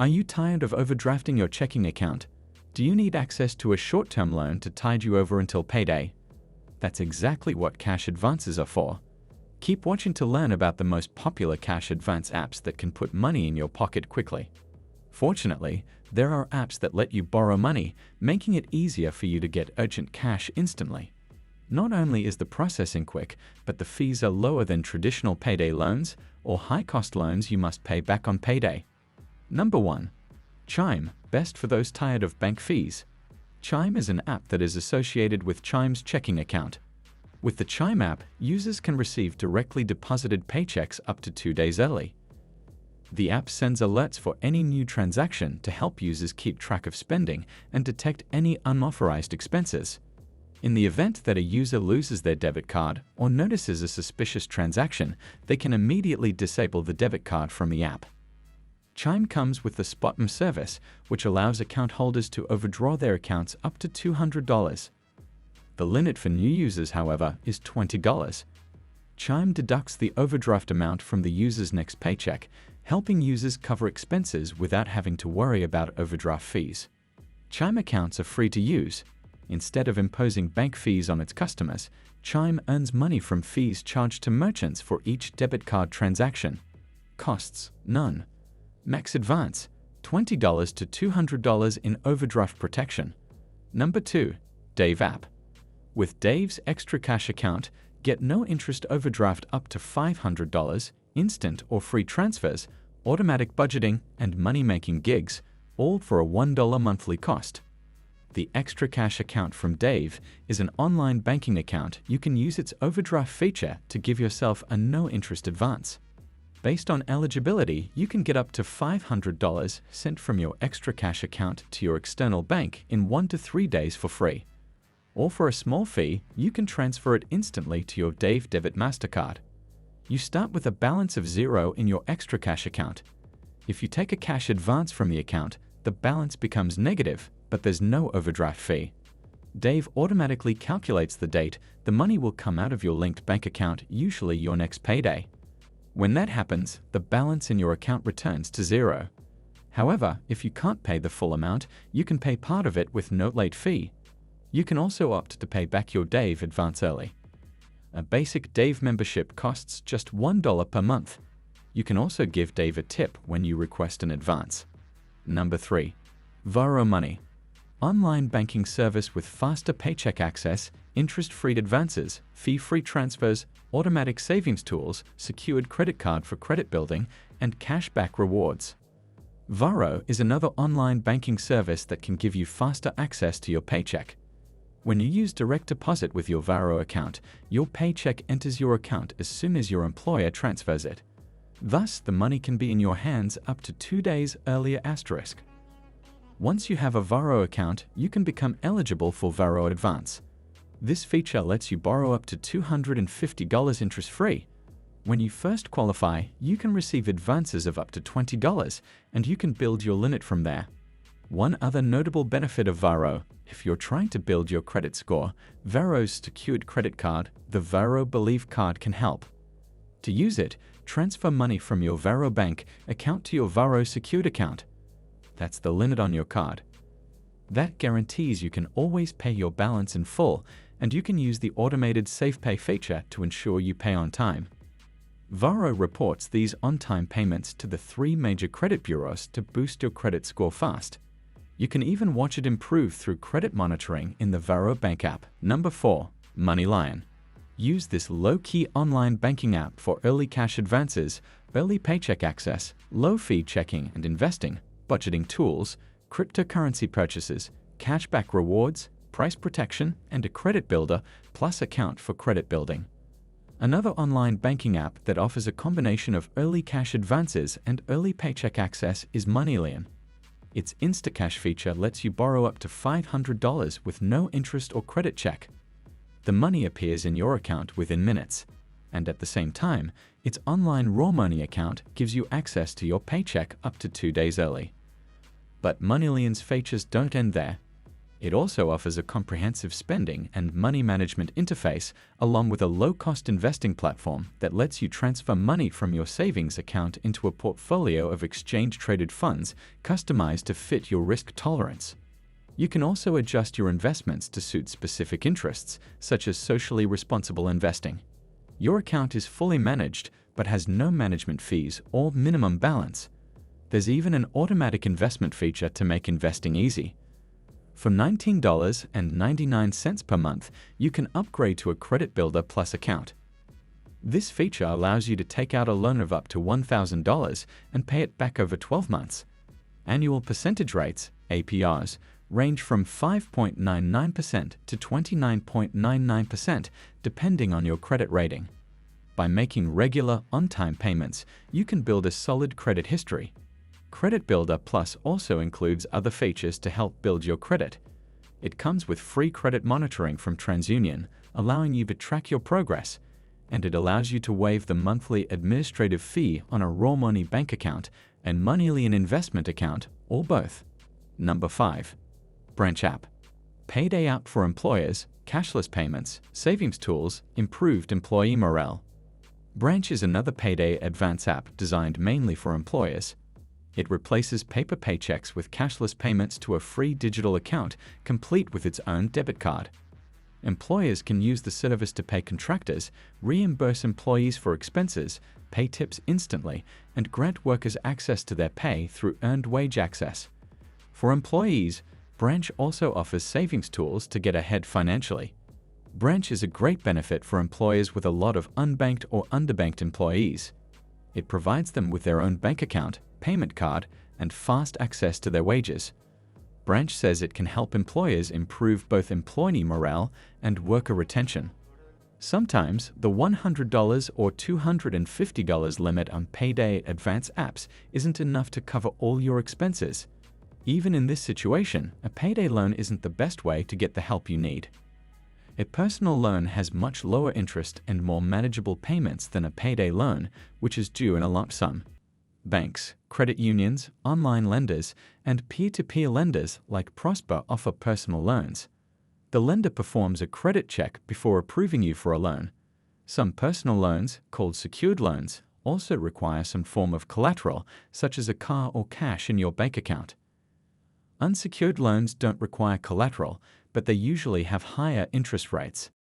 Are you tired of overdrafting your checking account? Do you need access to a short-term loan to tide you over until payday? That's exactly what cash advances are for. Keep watching to learn about the most popular cash advance apps that can put money in your pocket quickly. Fortunately, there are apps that let you borrow money, making it easier for you to get urgent cash instantly. Not only is the processing quick, but the fees are lower than traditional payday loans or high-cost loans you must pay back on payday. Number 1. Chime, best for those tired of bank fees. Chime is an app that is associated with Chime's checking account. With the Chime app, users can receive directly deposited paychecks up to 2 days early. The app sends alerts for any new transaction to help users keep track of spending and detect any unauthorized expenses. In the event that a user loses their debit card or notices a suspicious transaction, they can immediately disable the debit card from the app. Chime comes with the Spot service, which allows account holders to overdraw their accounts up to $200. The limit for new users, however, is $20. Chime deducts the overdraft amount from the user's next paycheck, helping users cover expenses without having to worry about overdraft fees. Chime accounts are free to use. Instead of imposing bank fees on its customers, Chime earns money from fees charged to merchants for each debit card transaction. Costs: none. Max advance: $20 to $200 in overdraft protection. Number 2. Dave app. With Dave's Extra Cash account, get no interest overdraft up to $500, instant or free transfers, automatic budgeting, and money-making gigs, all for a $1 monthly cost. The Extra Cash account from Dave is an online banking account. You can use its overdraft feature to give yourself a no-interest advance. Based on eligibility, you can get up to $500 sent from your Extra Cash account to your external bank in 1 to 3 days for free. Or for a small fee, you can transfer it instantly to your Dave Debit MasterCard. You start with a balance of $0 in your Extra Cash account. If you take a cash advance from the account, the balance becomes negative, but there's no overdraft fee. Dave automatically calculates the date the money will come out of your linked bank account, usually your next payday. When that happens, the balance in your account returns to $0. However, if you can't pay the full amount, you can pay part of it with no late fee. You can also opt to pay back your Dave advance early. A basic Dave membership costs just $1 per month. You can also give Dave a tip when you request an advance. Number 3. Varo Money. Online banking service with faster paycheck access, interest-free advances, fee-free transfers, automatic savings tools, secured credit card for credit building, and cashback rewards. Varo is another online banking service that can give you faster access to your paycheck. When you use direct deposit with your Varo account, your paycheck enters your account as soon as your employer transfers it. Thus, the money can be in your hands up to 2 days earlier *. Once you have a Varo account, you can become eligible for Varo Advance. This feature lets you borrow up to $250 interest-free. When you first qualify, you can receive advances of up to $20, and you can build your limit from there. One other notable benefit of Varo: if you're trying to build your credit score, Varo's secured credit card, the Varo Believe card, can help. To use it, transfer money from your Varo bank account to your Varo secured account. That's the limit on your card. That guarantees you can always pay your balance in full, and you can use the automated SafePay feature to ensure you pay on time. Varo reports these on-time payments to the 3 major credit bureaus to boost your credit score fast. You can even watch it improve through credit monitoring in the Varo Bank app. Number 4. MoneyLion. Use this low-key online banking app for early cash advances, early paycheck access, low-fee checking and investing, budgeting tools, cryptocurrency purchases, cashback rewards, price protection, and a credit builder plus account for credit building. Another online banking app that offers a combination of early cash advances and early paycheck access is MoneyLion. Its InstaCash feature lets you borrow up to $500 with no interest or credit check. The money appears in your account within minutes. And at the same time, its online raw money account gives you access to your paycheck up to 2 days early. But MoneyLion's features don't end there. It also offers a comprehensive spending and money management interface, along with a low-cost investing platform that lets you transfer money from your savings account into a portfolio of exchange-traded funds customized to fit your risk tolerance. You can also adjust your investments to suit specific interests, such as socially responsible investing. Your account is fully managed, but has no management fees or minimum balance. There's even an automatic investment feature to make investing easy. For $19.99 per month, you can upgrade to a Credit Builder Plus account. This feature allows you to take out a loan of up to $1,000 and pay it back over 12 months. Annual percentage rates, APRs, range from 5.99% to 29.99%, depending on your credit rating. By making regular, on-time payments, you can build a solid credit history. Credit Builder Plus also includes other features to help build your credit. It comes with free credit monitoring from TransUnion, allowing you to track your progress, and it allows you to waive the monthly administrative fee on a raw money bank account and monthly an investment account, or both. Number 5. Branch App. Payday app for employers, cashless payments, savings tools, improved employee morale. Branch is another Payday advance app designed mainly for employers. It replaces paper paychecks with cashless payments to a free digital account, complete with its own debit card. Employers can use the service to pay contractors, reimburse employees for expenses, pay tips instantly, and grant workers access to their pay through earned wage access. For employees, Branch also offers savings tools to get ahead financially. Branch is a great benefit for employers with a lot of unbanked or underbanked employees. It provides them with their own bank account, payment card, and fast access to their wages. Branch says it can help employers improve both employee morale and worker retention. Sometimes, the $100 or $250 limit on Payday advance apps isn't enough to cover all your expenses. Even in this situation, a payday loan isn't the best way to get the help you need. A personal loan has much lower interest and more manageable payments than a payday loan, which is due in a lump sum. Banks, credit unions, online lenders, and peer-to-peer lenders like Prosper offer personal loans. The lender performs a credit check before approving you for a loan. Some personal loans, called secured loans, also require some form of collateral, such as a car or cash in your bank account. Unsecured loans don't require collateral, but they usually have higher interest rates.